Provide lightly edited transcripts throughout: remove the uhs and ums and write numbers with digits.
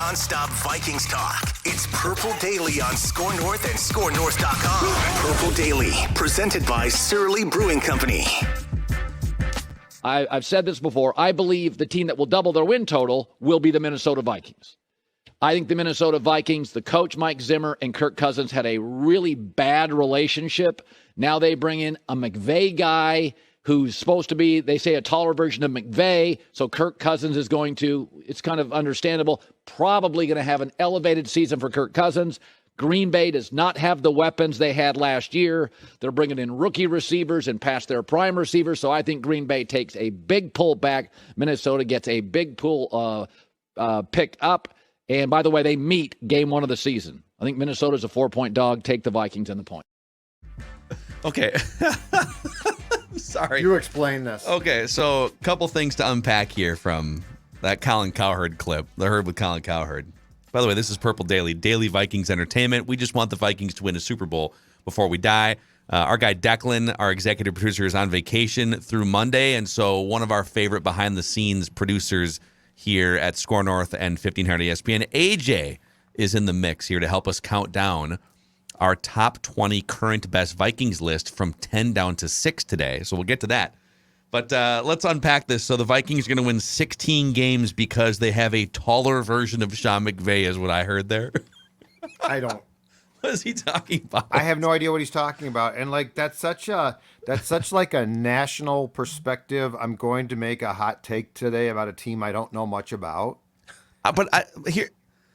non-stop Vikings talk. It's Purple Daily on Score North and ScoreNorth.com. Purple Daily, presented by Surly Brewing Company. I've said this before. I believe the team that will double their win total will be the Minnesota Vikings. I think the Minnesota Vikings, the coach Mike Zimmer and Kirk Cousins had a really bad relationship. Now they bring in a McVay guy who's supposed to be, they say, a taller version of McVay. So Kirk Cousins is going to, it's kind of understandable, probably going to have an elevated season for Kirk Cousins. Green Bay does not have the weapons they had last year. They're bringing in rookie receivers and past their prime receivers. So I think Green Bay takes a big pull back. Minnesota gets a big pull picked up. And by the way, they meet game 1 of the season. I think Minnesota's a 4-point dog. Take the Vikings and the point. Okay. Sorry. You explain this. Okay, so a couple things to unpack here from that Colin Cowherd clip, the Herd with Colin Cowherd. By the way, this is Purple Daily, daily Vikings entertainment. We just want the Vikings to win a Super Bowl before we die. Our guy Declan, our executive producer, is on vacation through Monday, and so one of our favorite behind-the-scenes producers here at Score North and 1500 ESPN, AJ, is in the mix here to help us count down our top 20 current best Vikings list from 10 down to 6 today. So we'll get to that. But let's unpack this. So the Vikings are going to win 16 games because they have a taller version of Sean McVay, is what I heard there. I don't. What is he talking about? I have no idea what he's talking about. And like that's such like a national perspective. I'm going to make a hot take today about a team I don't know much about. Here,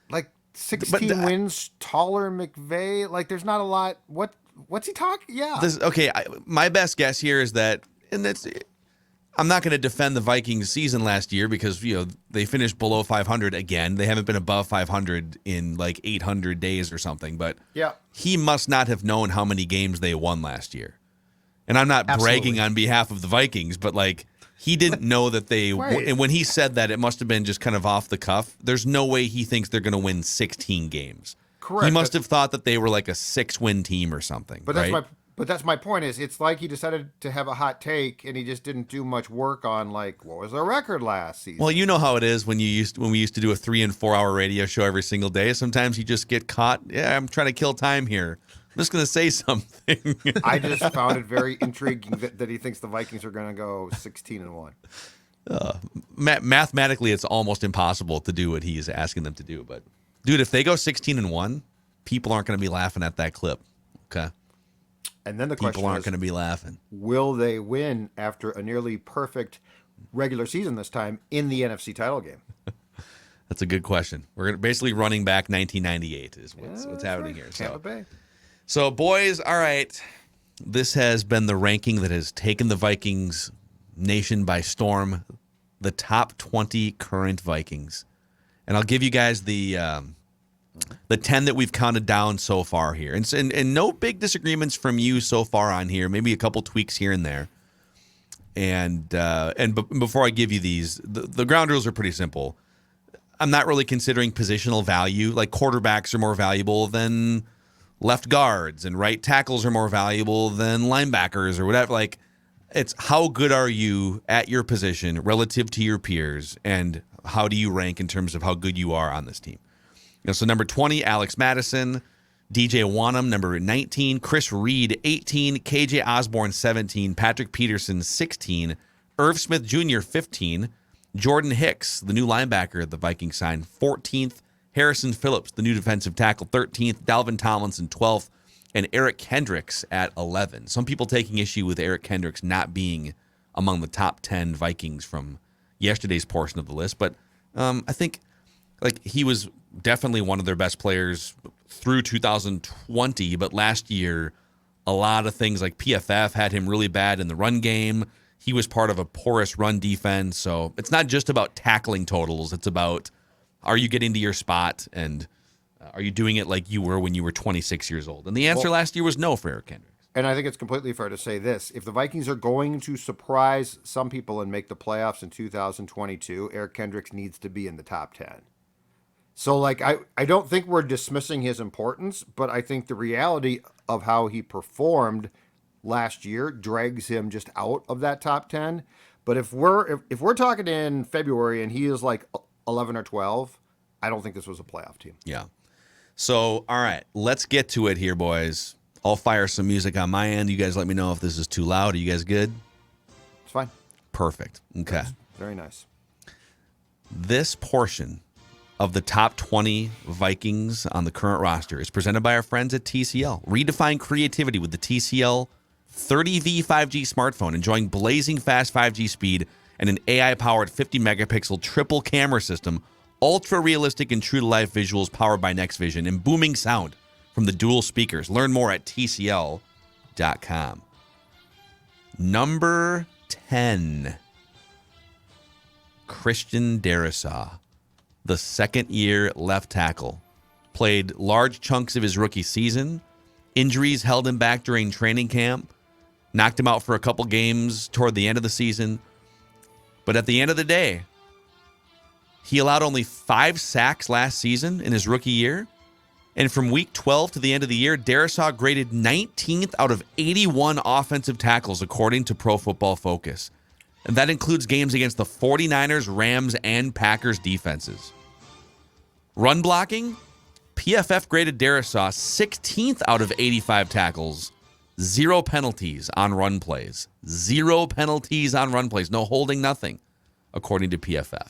like 16 wins, taller McVay. Like there's not a lot. What's he talking? Yeah. My best guess here is that, and that's, I'm not going to defend the Vikings season last year because, they finished below 500 again. They haven't been above 500 in like 800 days or something. But yeah, he must not have known how many games they won last year. And I'm not bragging on behalf of the Vikings, but like he didn't know that they. Right. And when he said that, it must have been just kind of off the cuff. There's no way he thinks they're going to win 16 games. Correct. He must have thought that they were like a 6-win team or something. But right? that's my point. Is it's like he decided to have a hot take and he just didn't do much work on like what was their record last season. Well, you know how it is when we used to do a 3 and 4 hour radio show every single day. Sometimes you just get caught. Yeah, I'm trying to kill time here. I'm just going to say something. I just found it very intriguing that he thinks the Vikings are going to go 16-1. Mathematically, it's almost impossible to do what he's asking them to do. But, dude, if they go 16-1, people aren't going to be laughing at that clip. Okay. And then the question people aren't is, going to be laughing. Will they win after a nearly perfect regular season this time in the NFC title game? That's a good question. We're basically running back 1998 is what's happening here. Tampa Bay. So, boys, all right. This has been the ranking that has taken the Vikings nation by storm. The top 20 current Vikings. And I'll give you guys the 10 that we've counted down so far here. And no big disagreements from you so far on here. Maybe a couple tweaks here and there. And before I give you these, the ground rules are pretty simple. I'm not really considering positional value. Like quarterbacks are more valuable than left guards, and right tackles are more valuable than linebackers or whatever. Like, it's how good are you at your position relative to your peers, and how do you rank in terms of how good you are on this team. So number 20, Alex Madison, DJ Wanham, number 19, Chris Reed, 18, KJ Osborne, 17, Patrick Peterson, 16, Irv Smith Jr., 15, Jordan Hicks, the new linebacker the Vikings signed, 14th, Harrison Phillips, the new defensive tackle, 13th, Dalvin Tomlinson, 12th, and Eric Kendricks at 11. Some people taking issue with Eric Kendricks not being among the top 10 Vikings from yesterday's portion of the list, but I think like he was definitely one of their best players through 2020, but last year a lot of things like PFF had him really bad in the run game. He was part of a porous run defense, so it's not just about tackling totals. It's about, are you getting to your spot, and are you doing it like you were when you were 26 years old? And the answer last year was no for Eric Kendricks. And I think it's completely fair to say this. If the Vikings are going to surprise some people and make the playoffs in 2022, Eric Kendricks needs to be in the top 10. So, like, I don't think we're dismissing his importance, but I think the reality of how he performed last year drags him just out of that top 10. But if we're talking in February and he is like 11 or 12, I don't think this was a playoff team. Yeah. So, all right, let's get to it here, boys. I'll fire some music on my end. You guys let me know if this is too loud. Are you guys good? It's fine. Perfect. Okay. That's very nice. This portion of the top 20 Vikings on the current roster is presented by our friends at TCL. Redefine creativity with the TCL 30V 5G smartphone, enjoying blazing fast 5G speed and an AI-powered 50-megapixel triple camera system, ultra-realistic and true-to-life visuals powered by Next Vision, and booming sound from the dual speakers. Learn more at TCL.com. Number 10, Christian DARRISAW, the second-year left tackle. Played large chunks of his rookie season. Injuries held him back during training camp. Knocked him out for a couple games toward the end of the season. But at the end of the day, he allowed only 5 sacks last season in his rookie year. And from week 12 to the end of the year, DARRISAW graded 19th out of 81 offensive tackles, according to Pro Football Focus. And that includes games against the 49ers, Rams, and Packers defenses. Run blocking, PFF graded DARRISAW 16th out of 85 tackles. 0 penalties on run plays. 0 penalties on run plays. No holding, nothing, according to PFF.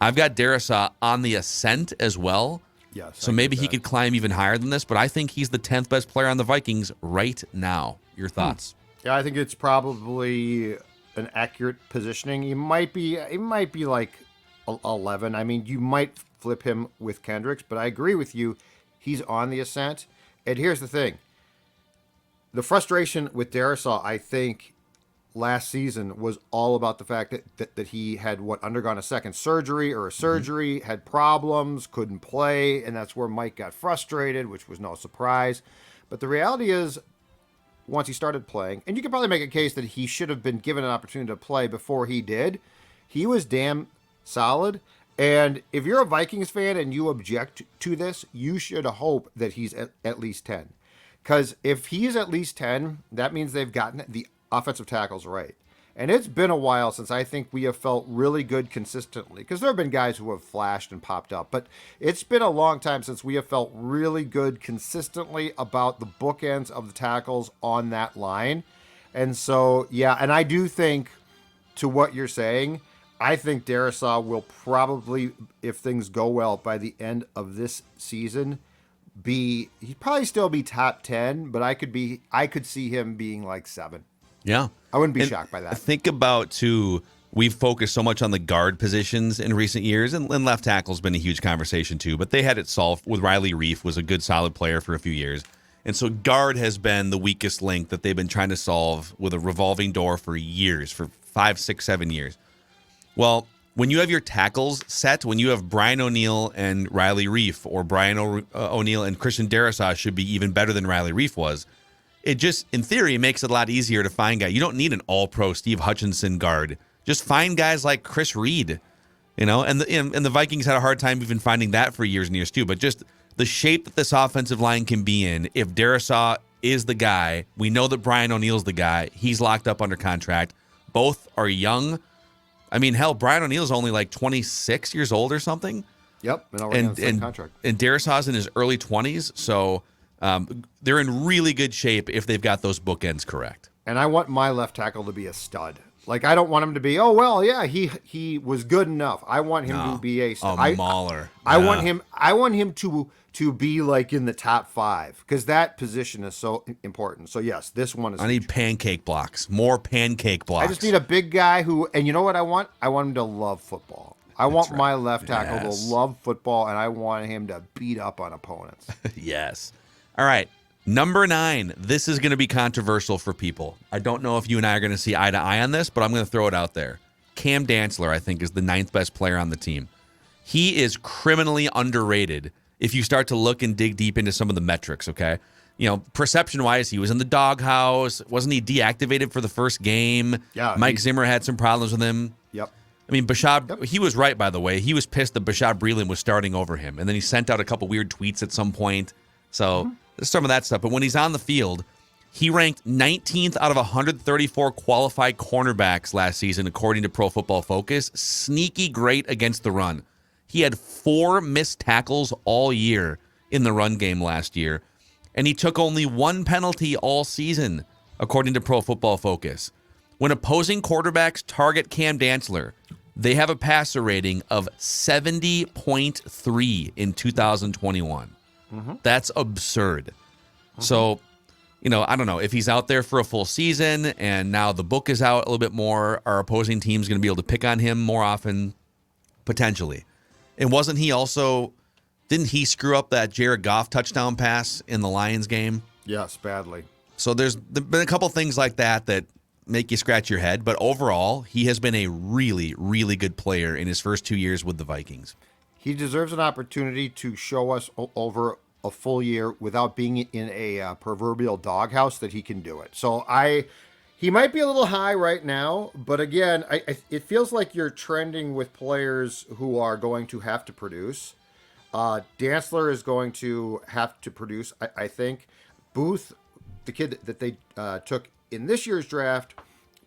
I've got DARRISAW on the ascent as well. Yes. So maybe he could climb even higher than this, but I think he's the 10th best player on the Vikings right now. Your thoughts? Yeah, I think it's probably an accurate positioning. It might be like 11. I mean, you might flip him with Kendricks, but I agree with you. He's on the ascent. And here's the thing. The frustration with DARRISAW, I think, last season was all about the fact that he had undergone a second surgery or a surgery, had problems, couldn't play, and that's where Mike got frustrated, which was no surprise. But the reality is, once he started playing, and you could probably make a case that he should have been given an opportunity to play before he did, he was damn solid. And if you're a Vikings fan and you object to this, you should hope that he's at least 10. Because if he's at least 10, that means they've gotten the offensive tackles right. And it's been a while since I think we have felt really good consistently. Because there have been guys who have flashed and popped up. But it's been a long time since we have felt really good consistently about the bookends of the tackles on that line. And so, yeah, and I do think, to what you're saying, I think DARRISAW will probably, if things go well, by the end of this season, he'd probably still be top 10, but I could see him being like 7. Yeah. I wouldn't be shocked by that. Think about, too, we've focused so much on the guard positions in recent years, and left tackle's been a huge conversation, too, but they had it solved with Riley Reif, was a good, solid player for a few years. And so guard has been the weakest link that they've been trying to solve with a revolving door for years, for 5, 6, 7 years. Well, when you have your tackles set, when you have Brian O'Neill and Riley Reif, or Brian O'Neill and Christian DARRISAW should be even better than Riley Reif was, it just, in theory, makes it a lot easier to find guys. You don't need an all-pro Steve Hutchinson guard. Just find guys like Chris Reed, and the Vikings had a hard time even finding that for years and years too. But just the shape that this offensive line can be in, if DARRISAW is the guy, we know that Brian O'Neill's the guy. He's locked up under contract. Both are young. I mean, hell, Brian O'Neill's only like 26 years old or something. Yep, and already on the same contract. And DARRISAW's in his early 20s, so they're in really good shape if they've got those bookends correct. And I want my left tackle to be a stud. Like, I don't want him to be, he was good enough. I want him to be a stud. A mauler. I want him to be like in the top 5, because that position is so important. So yes, this one is. I need pancake blocks. More pancake blocks. I just need a big guy who, and you know what I want? I want him to love football. I want my left tackle to love football, and I want him to beat up on opponents. Yes. All right. Number 9. This is going to be controversial for people. I don't know if you and I are going to see eye to eye on this, but I'm going to throw it out there. Cam DANTZLER, I think, is the 9th best player on the team. He is criminally underrated if you start to look and dig deep into some of the metrics, okay? Perception-wise, he was in the doghouse. Wasn't he deactivated for the first game? Yeah. Mike Zimmer had some problems with him. Yep. I mean, he was right, by the way. He was pissed that Bashaud Breeland was starting over him, and then he sent out a couple weird tweets at some point. So there's some of that stuff. But when he's on the field, he ranked 19th out of 134 qualified cornerbacks last season, according to Pro Football Focus. Sneaky great against the run. He had 4 missed tackles all year in the run game last year, and he took only 1 penalty all season, according to Pro Football Focus. When opposing quarterbacks target Cam Dantzler, they have a passer rating of 70.3 in 2021. That's absurd. So, I don't know. If he's out there for a full season and now the book is out a little bit more, our opposing team's going to be able to pick on him more often? Potentially. And didn't he screw up that Jared Goff touchdown pass in the Lions game? Yes, badly. So there's been a couple things like that make you scratch your head. But overall, he has been a really, really good player in his first 2 years with the Vikings. He deserves an opportunity to show us over a full year without being in a proverbial doghouse that he can do it. So he might be a little high right now, but again, it feels like you're trending with players who are going to have to produce. Dantzler is going to have to produce, I think. Booth, the kid that they took in this year's draft,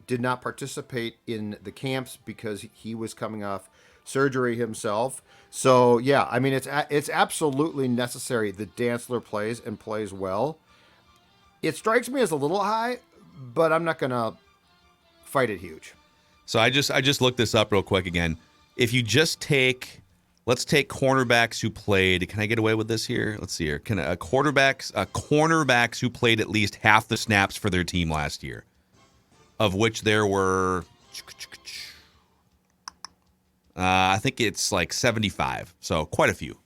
did not participate in the camps because he was coming off surgery himself. So yeah, I mean it's absolutely necessary that Dantzler plays and plays well. It strikes me as a little high, but I'm not gonna fight it huge. So I just looked this up real quick again. If you just let's take cornerbacks who played. Can I get away with this here? Let's see here. Can cornerbacks who played at least half the snaps for their team last year, of which there were, I think it's like 75. So quite a few.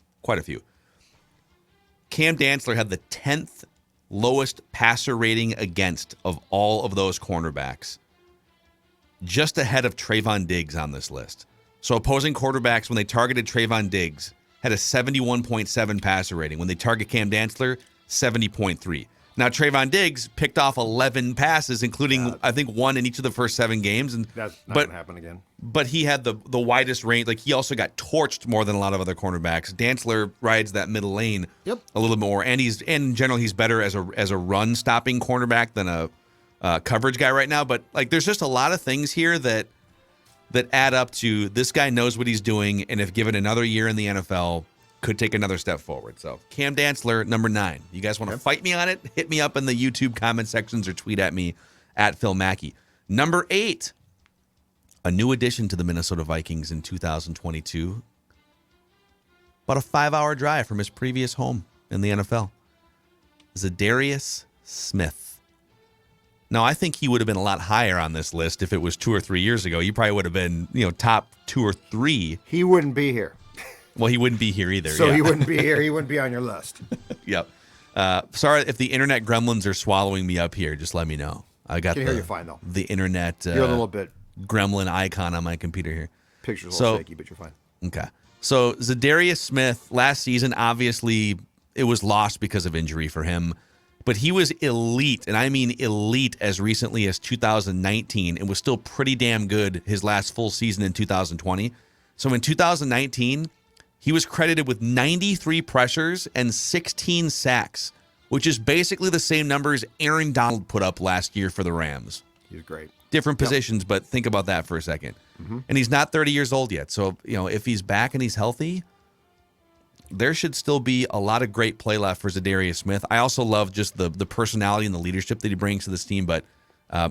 Cam Dantzler had the 10th lowest passer rating against of all of those cornerbacks, just ahead of Trayvon Diggs on this list. So opposing quarterbacks, when they targeted Trayvon Diggs, had a 71.7 passer rating. When they target Cam Dantzler, 70.3. Now, Trayvon Diggs picked off 11 passes, including, I think, 1 in each of the first 7 games. And that's not going to happen again. But he had the widest range. Like, he also got torched more than a lot of other cornerbacks. Dantzler rides that middle lane a little more. And in general, he's better as a run-stopping cornerback than a coverage guy right now. But, like, there's just a lot of things here that add up to this guy knows what he's doing, and if given another year in the NFL, could take another step forward. So Cam Dantzler, number 9. You guys want to fight me on it? Hit me up in the YouTube comment sections or tweet at me at Phil Mackey. Number 8, a new addition to the Minnesota Vikings in 2022. About a 5-hour drive from his previous home in the NFL. ZA'DARIUS Smith. Now, I think he would have been a lot higher on this list if it was 2 or 3 years ago. He probably would have been, top 2 or 3. He wouldn't be here. Well, he wouldn't be here either. So he wouldn't be here. He wouldn't be on your list. Yep. Sorry if the internet gremlins are swallowing me up here. Just let me know. I got can hear you fine, though. The internet you're a little bit gremlin icon on my computer here. Picture's a little shaky, but you're fine. Okay. So ZA'DARIUS Smith, last season, obviously, it was lost because of injury for him. But he was elite, and I mean elite, as recently as 2019, and was still pretty damn good his last full season in 2020. So in 2019, he was credited with 93 pressures and 16 sacks, which is basically the same numbers Aaron Donald put up last year for the Rams. He's great. Different positions, but think about that for a second. And he's not 30 years old yet. So, if he's back and he's healthy, there should still be a lot of great play left for ZA'DARIUS Smith. I also love just the personality and the leadership that he brings to this team. But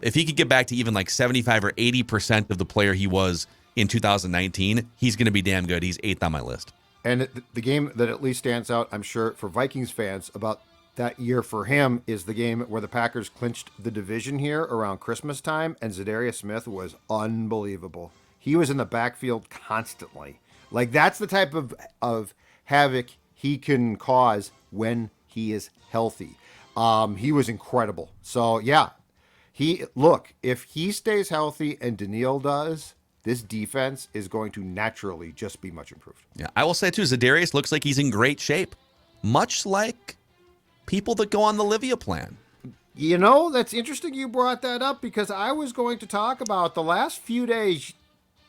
if he could get back to even like 75 or 80% of the player he was in 2019, he's going to be damn good. He's 8th on my list. And the game that at least stands out, I'm sure, for Vikings fans about that year for him is the game where the Packers clinched the division here around Christmas time, and ZA'DARIUS Smith was unbelievable. He was in the backfield constantly. Like, that's the type of havoc he can cause when he is healthy. He was incredible. So, yeah, if he stays healthy and Daniil does, this defense is going to naturally just be much improved. Yeah, I will say, too, ZA'DARIUS looks like he's in great shape, much like people that go on the Livia plan. That's interesting you brought that up, because I was going to talk about the last few days.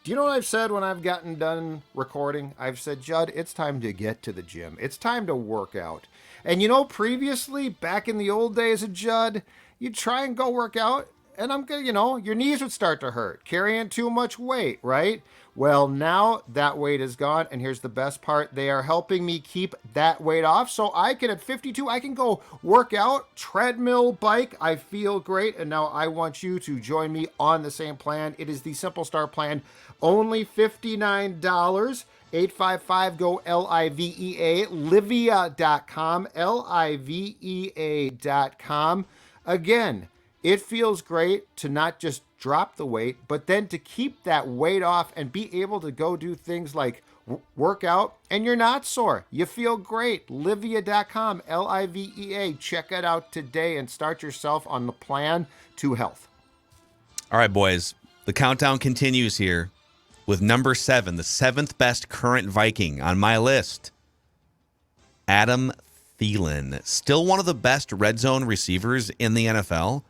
Do you know what I've said when I've gotten done recording? I've said, Judd, it's time to get to the gym. It's time to work out. And previously, back in the old days of Judd, you'd try and go work out, and I'm going, your knees would start to hurt, carrying too much weight, right? Well, now that weight is gone, and here's the best part. They are helping me keep that weight off, so I can, at 52, I can go work out, treadmill, bike. I feel great, and now I want you to join me on the same plan. It is the Simple Start plan, only $59. 855-GO-LIVEA, livea.com, livea.com. Again, it feels great to not just drop the weight, but then to keep that weight off and be able to go do things like work out, and you're not sore. You feel great. Livea.com, LIVEA. Check it out today and start yourself on the plan to health. All right, boys. The countdown continues here with number 7, the 7th best current Viking on my list, Adam Thielen. Still one of the best red zone receivers in the NFL.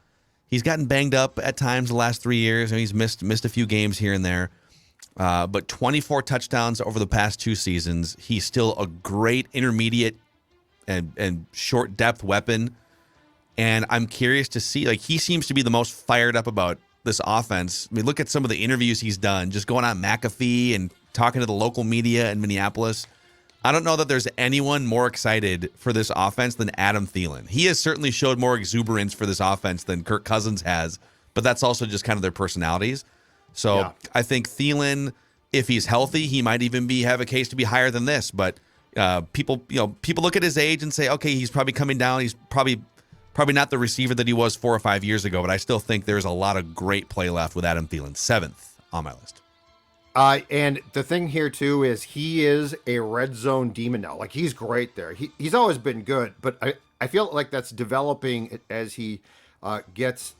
He's gotten banged up at times the last 3 years, and he's missed a few games here and there. But 24 touchdowns over the past 2 seasons. He's still a great intermediate and short depth weapon. And I'm curious to see, like, he seems to be the most fired up about this offense. I mean, look at some of the interviews he's done, just going on McAfee and talking to the local media in Minneapolis. I don't know that there's anyone more excited for this offense than Adam Thielen. He has certainly showed more exuberance for this offense than Kirk Cousins has, but that's also just kind of their personalities. So yeah. I think Thielen, if he's healthy, he might even have a case to be higher than this. But people look at his age and say, okay, he's probably coming down. He's probably not the receiver that he was 4 or 5 years ago, but I still think there's a lot of great play left with Adam Thielen, 7th on my list. And the thing here, too, is he is a red zone demon now. Like, he's great there. He's always been good, but I feel like that's developing as he gets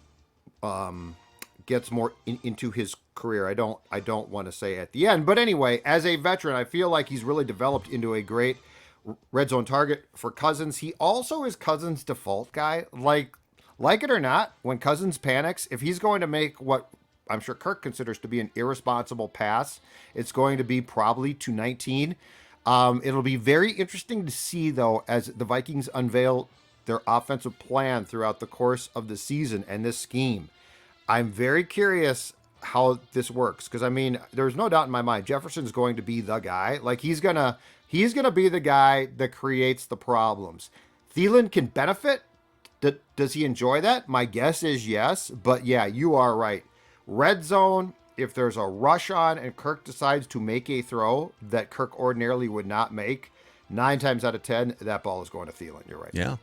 more into his career. I don't want to say at the end, but anyway, as a veteran, I feel like he's really developed into a great red zone target for Cousins. He also is Cousins' default guy. Like it or not, when Cousins panics, if he's going to make what I'm sure Kirk considers to be an irresponsible pass, it's going to be probably to 19. It'll be very interesting to see, though, as the Vikings unveil their offensive plan throughout the course of the season and this scheme. I'm very curious how this works, because, I mean, there's no doubt in my mind Jefferson's going to be the guy. Like, he's gonna be the guy that creates the problems. Thielen can benefit. Does he enjoy that? My guess is yes. But yeah, you are right. Red zone, if there's a rush on and Kirk decides to make a throw that Kirk ordinarily would not make, 9 times out of 10, that ball is going to Thielen. You're right. Yeah.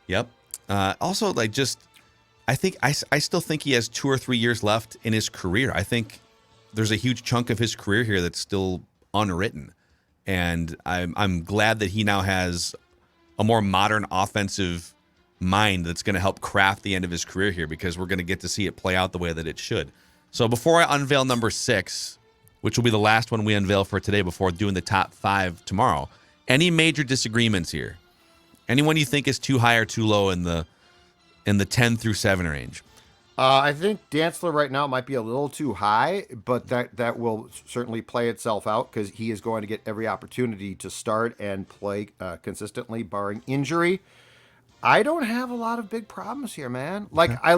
Yep. Also, like, I still think he has 2 or 3 years left in his career. I think there's a huge chunk of his career here that's still unwritten. And I'm glad that he now has a more modern offensive mind that's going to help craft the end of his career here, because we're going to get to see it play out the way that it should. So before I unveil number 6, which will be the last one we unveil for today before doing the top 5 tomorrow, any major disagreements here? Anyone you think is too high or too low in the 10 through 7 range? I think Dantzler right now might be a little too high, but that will certainly play itself out, because he is going to get every opportunity to start and play consistently, barring injury. I don't have a lot of big problems here, man. Like, okay. I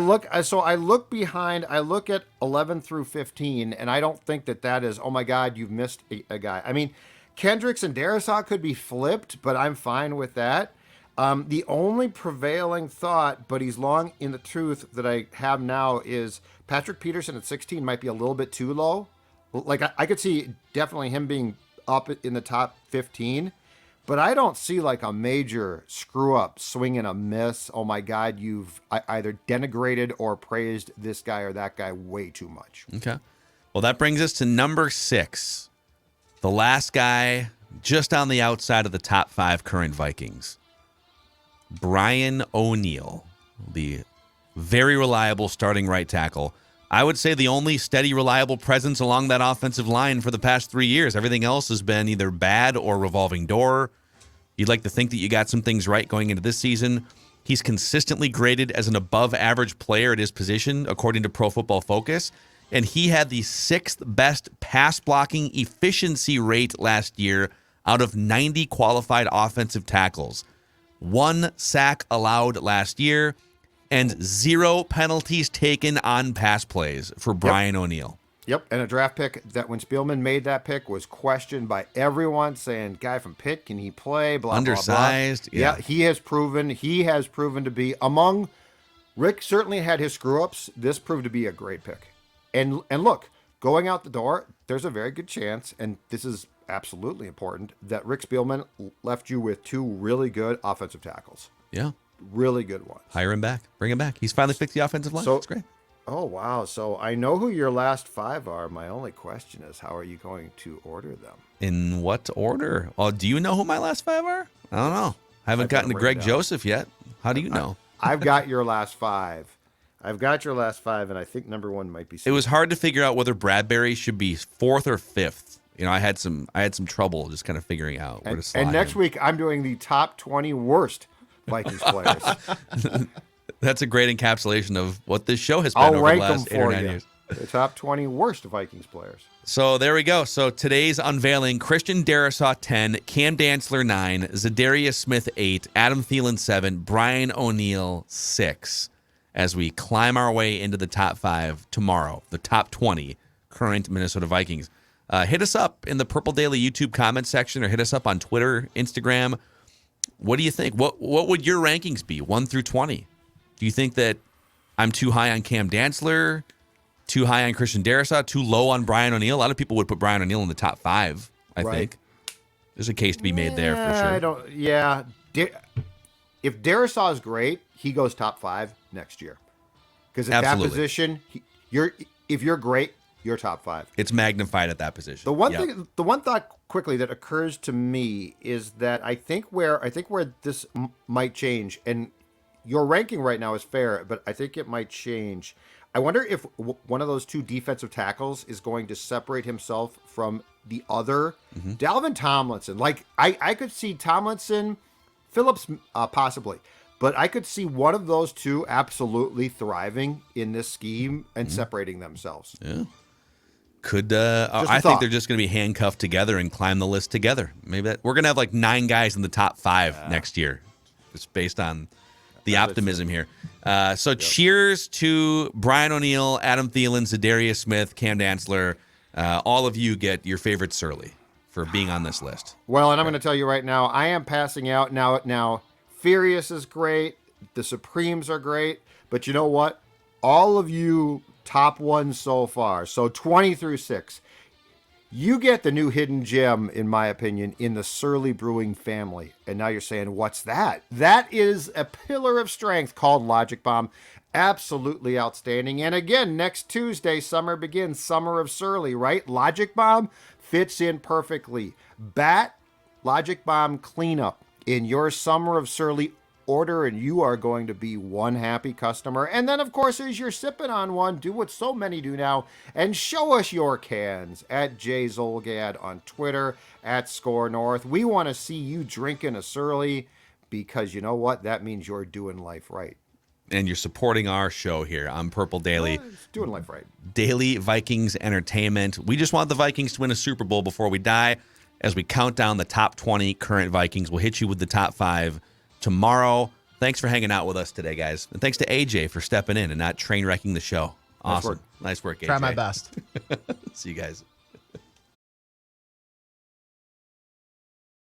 look behind, I look at 11 through 15, and I don't think that is, oh my God, you've missed a guy. I mean, Kendricks and DARRISAW could be flipped, but I'm fine with that. The only prevailing thought, but he's long in the tooth, that I have now is Patrick Peterson at 16 might be a little bit too low. Like, I could see definitely him being up in the top 15, but I don't see like a major screw up, swing and a miss. Oh my God, you've either denigrated or praised this guy or that guy way too much. Okay. Well, that brings us to number 6, the last guy just on the outside of the top 5 current Vikings. Brian O'Neill, the very reliable starting right tackle. I would say the only steady, reliable presence along that offensive line for the past 3 years. Everything else has been either bad or revolving door. You'd like to think that you got some things right going into this season. He's consistently graded as an above-average player at his position, according to Pro Football Focus, and he had the 6th best pass-blocking efficiency rate last year out of 90 qualified offensive tackles. 1 sack allowed last year, and 0 penalties taken on pass plays for Brian O'Neill. Yep, and a draft pick that when Spielman made that pick was questioned by everyone, saying, "Guy from Pitt, can he play?" Blah, Undersized. blah, blah. Yeah, he has proven to be among. Rick certainly had his screw ups. This proved to be a great pick, and look, going out the door, there's a very good chance, and this is absolutely important, that Rick Spielman left you with 2 really good offensive tackles. Yeah, really good ones. Hire him back, bring him back. He's finally fixed the offensive line. That's great. Oh, wow. So I know who your last 5 are. My only question is, how are you going to order them? In what order? Oh, do you know who my last 5 are? I don't know. I haven't gotten to Greg Joseph yet. How do you know? I've got your last 5. And I think number 1 might be. It was hard to figure out whether Bradbury should be 4th or 5th. You know, I had some trouble just kind of figuring out where to slide And next week, I'm doing the top 20 worst Vikings players. That's a great encapsulation of what this show has been over the last 8 or 9 years. The top 20 worst Vikings players. So there we go. So today's unveiling: Christian DARRISAW 10, Cam Dantzler 9, ZA'DARIUS Smith 8, Adam Thielen 7, Brian O'Neill 6. As we climb our way into the top 5 tomorrow, the top 20 current Minnesota Vikings. Hit us up in the Purple Daily YouTube comment section, or hit us up on Twitter, Instagram. What do you think? What would your rankings be, 1 through 20? Do you think that I'm too high on Cam Dantzler, too high on Christian DARRISAW, too low on Brian O'Neill? A lot of people would put Brian O'Neill in the top 5, I think. There's a case to be made there for sure. If DARRISAW is great, he goes top 5 next year. Because at that position, if you're great, you're top 5. It's magnified at that position. The one thought quickly that occurs to me is that I think where this might change, and your ranking right now is fair, but I think it might change. I wonder if one of those 2 defensive tackles is going to separate himself from the other. Dalvin Tomlinson. Like, I could see Tomlinson, Phillips possibly, but I could see one of those 2 absolutely thriving in this scheme and separating themselves. Yeah. I think they're just going to be handcuffed together and climb the list together. Maybe we're going to have like 9 guys in the top 5 next year. It's based on the optimism here. Cheers to Brian O'Neill, Adam Thielen, ZA'DARIUS Smith, Cam Dantzler. All of you get your favorite Surly for being on this list. Well, and I'm going to tell you right now, I am passing out now. Furious is great. The Supremes are great. But you know what? All of you top 1 so far, so 20 through 6, you get the new hidden gem, in my opinion, in the Surly Brewing family. And now you're saying, what's that? That is a pillar of strength called Logic Bomb. Absolutely outstanding. And again, next Tuesday, summer begins. Summer of Surly, right? Logic Bomb fits in perfectly. Bat Logic Bomb cleanup in your Summer of Surly order, and you are going to be one happy customer. And then, of course, as you're sipping on one, do what so many do now and show us your cans at JZolgad on Twitter, at Score North. We want to see you drinking a Surly, because you know what? That means you're doing life right. And you're supporting our show here on Purple Daily. It's doing life right. Daily Vikings entertainment. We just want the Vikings to win a Super Bowl before we die. As we count down the top 20 current Vikings, we'll hit you with the top 5 tomorrow. Thanks for hanging out with us today, guys. And thanks to AJ for stepping in and not train wrecking the show. Awesome. Nice work, AJ. Try my best. See you guys.